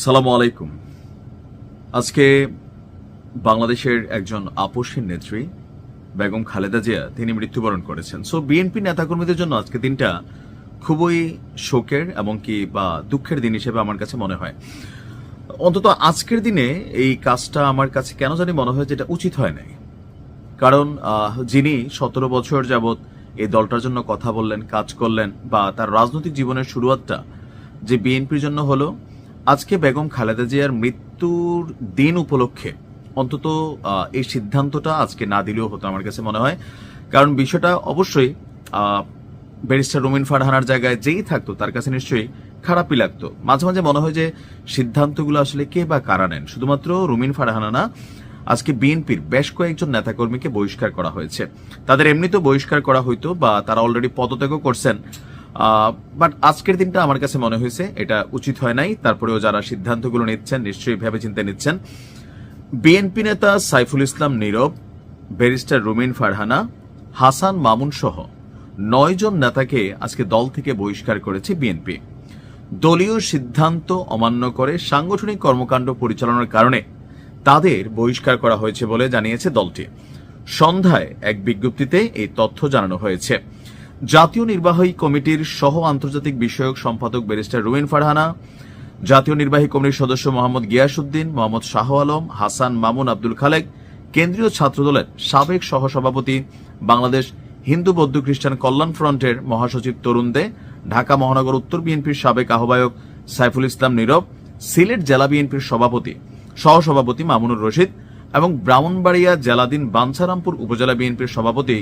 সালামু আলাইকুম। আজকে বাংলাদেশের একজন আপসহীন নেত্রী বেগম খালেদা জিয়া তিনি মৃত্যুবরণ করেছেন। সো বিএনপি নেতাকর্মীদের জন্য আজকে দিনটা খুবই শোকের এবং কি বা দুঃখের দিন হিসেবে আমার কাছে মনে হয়। অন্তত আজকের দিনে এই কাজটা আমার কাছে কেন জানি মনে হয় যেটা উচিত হয় নাই। কারণ যিনি 17 বছর যাবৎ এই দলটার জন্য কথা বললেন, কাজ করলেন বা তার রাজনৈতিক জীবনের শুরুয়াতটা যে বিএনপির জন্য হলো, আজকে বেগম খালেদা জিয়ার মৃত্যুর দিন উপলক্ষে অন্তত এই সিদ্ধান্তটা আজকে না দিলেও হতো আমার কাছে মনে হয়। কারণ বিষয়টা অবশ্যই ব্যারিস্টার রুমিন ফারহানার জায়গায় যেই থাকতো তার কাছে নিশ্চয়ই খারাপই লাগতো। মাঝে মাঝে মনে হয় যে সিদ্ধান্তগুলো আসলে কে বা কারা নেন। শুধুমাত্র রুমিন ফারহানা না, আজকে বিএনপির বেশ কয়েকজন নেতাকর্মীকে বহিষ্কার করা হয়েছে। তাদের এমনিতেও বহিষ্কার করা হইতো বা তারা অলরেডি পদত্যাগও করছেন, বাট আজকের দিনটা আমার কাছে মনে হয়েছে এটা উচিত হয় নাই। তারপরেও যারা সিদ্ধান্তগুলো নিচ্ছেন নিশ্চয়ই ভেবেচিন্তে নিচ্ছেন। বিএনপি নেতা সাইফুল ইসলাম নীরব, ব্যারিস্টার রুমিন ফারহানা, হাসান মামুন সহ 9 জন নেতাকে আজকে দল থেকে বহিষ্কার করেছে বিএনপি। দলীয় সিদ্ধান্ত অমান্য করে সাংগঠনিক কর্মকাণ্ড পরিচালনার কারণে তাদের বহিষ্কার করা হয়েছে বলে জানিয়েছে দলটি। সন্ধ্যায় এক বিজ্ঞপ্তিতে এই তথ্য জানানো হয়েছে। জাতীয় নির্বাহী কমিটির সহ আন্তর্জাতিক বিষয়ক সম্পাদক ব্যারিস্টার রুমিন ফারহানা, জাতীয় নির্বাহী কমিটির সদস্য মোহাম্মদ গিয়াসউদ্দিন, মোহাম্মদ শাহ আলম, হাসান মামুন, আব্দুল খালেক, কেন্দ্রীয় ছাত্রদলের সাবেক সহসভাপতি, বাংলাদেশ হিন্দু বৌদ্ধ খ্রিস্টান কল্যাণ ফ্রন্টের মহাসচিব তরুণ দে, ঢাকা মহানগর উত্তর বিএনপির সাবেক আহ্বায়ক সাইফুল ইসলাম নীরব, সিলেট জেলা বিএনপির সহসভাপতি মামুনুর রশিদ এবং ব্রাহ্মণবাড়িয়া জেলাধীন বাঞ্ছারামপুর উপজেলা বিএনপির সভাপতি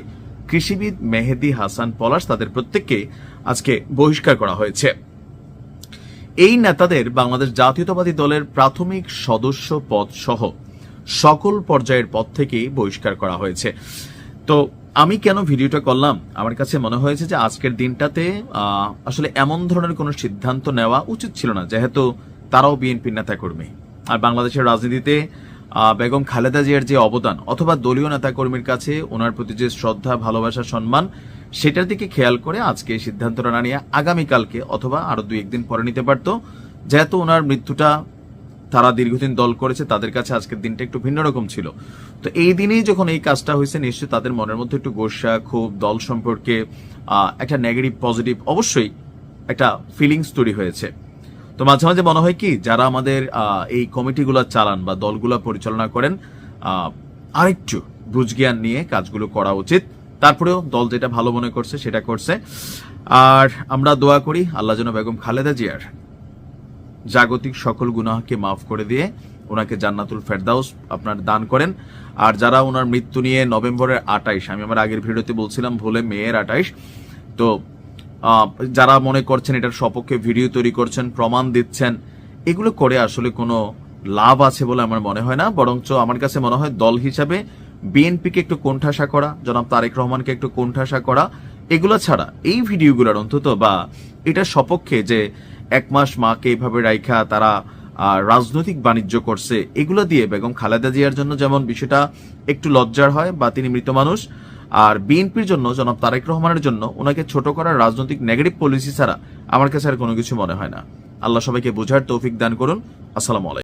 কৃষিবিদ মেহেদী হাসান পলাশ, তাদের প্রত্যেককে আজকে বহিষ্কার করা হয়েছে। এই নেতাদের বাংলাদেশ জাতীয়তাবাদী দলের প্রাথমিক সদস্য পদ সহ সকল পর্যায়ের পদ থেকেই বহিষ্কার করা হয়েছে। তো আমি কেন ভিডিওটা করলাম, আমার কাছে মনে হয়েছে যে আজকের দিনটাতে আসলে এমন ধরনের কোনো সিদ্ধান্ত নেওয়া উচিত ছিল না, যেহেতু তারাও বিএনপির নেতাকর্মী। আর বাংলাদেশের রাজনীতিতে বেগম খালেদা জিয়ার যে অবদান অথবা দলীয় নেতাকর্মীর কাছে ওনার প্রতি যে শ্রদ্ধা, ভালোবাসা, সম্মান, সেটার দিকে খেয়াল করে আজকে সিদ্ধান্তটা না নিয়ে আগামীকালকে অথবা আরো 2-1 দিন পরে নিতে পারত। যেহেতু ওনার মৃত্যুটা তারা দীর্ঘদিন দল করেছে, তাদের কাছে আজকের দিনটা একটু ভিন্ন রকম ছিল। তো এই দিনেই যখন এই কাজটা হয়েছে, নিশ্চয়ই তাদের মনের মধ্যে একটু গোসা, ক্ষোভ, দল সম্পর্কে একটা নেগেটিভ পজিটিভ অবশ্যই একটা ফিলিংস তৈরি হয়েছে। তো মাঝে মাঝে মনে হয় কি, যারা আমাদের এই কমিটিগুলো চালান বা দলগুলো পরিচালনা করেন, আরেকটু বুঝজ্ঞান নিয়ে কাজগুলো করা উচিত। তারপরেও দল যেটা ভালো মনে করছে সেটা করছে। আর আমরা দোয়া করি আল্লাহ যেন বেগম খালেদা জিয়ার জাগতিক সকল গুনাহকে মাফ করে দিয়ে ওনাকে জান্নাতুল ফেরদাউস আপনার দান করেন। আর যারা ওনার মৃত্যু নিয়ে নভেম্বরের 28, আমি আমার আগের ভিডিওতে বলছিলাম ভুলে মেয়ের 28, তো যারা মনে করছেন এটার সপক্ষে ভিডিও তৈরি করছেন, প্রমাণ দিচ্ছেন, এগুলো করে আসলে কোনো লাভ আছে বলে আমার মনে হয় না। বরঞ্চ আমার কাছে মনে হয় দল হিসাবে বিএনপিকে একটু কোণঠাসা করা, জনাব তারেক রহমানকে একটু কোণঠাসা করা, এগুলো ছাড়া এই ভিডিওগুলোর অন্তত বা এটার সপক্ষে যে 1 মাস মাকে এইভাবে রাইখা তারা রাজনৈতিক বাণিজ্য করছে, এগুলো দিয়ে বেগম খালেদা জিয়ার জন্য যেমন বিষয়টা একটু লজ্জার হয় বা তিনি মৃত মানুষ, আর বিএনপির জন্য জনাব তারেক রহমানের জন্য ওনাকে ছোট করার রাজনৈতিক নেগেটিভ পলিসি ছাড়া আমার কাছে আর কোনো কিছু মনে হয় না। আল্লাহ সবাইকে বোঝার তৌফিক দান করুন। আসসালামু আলাইকুম।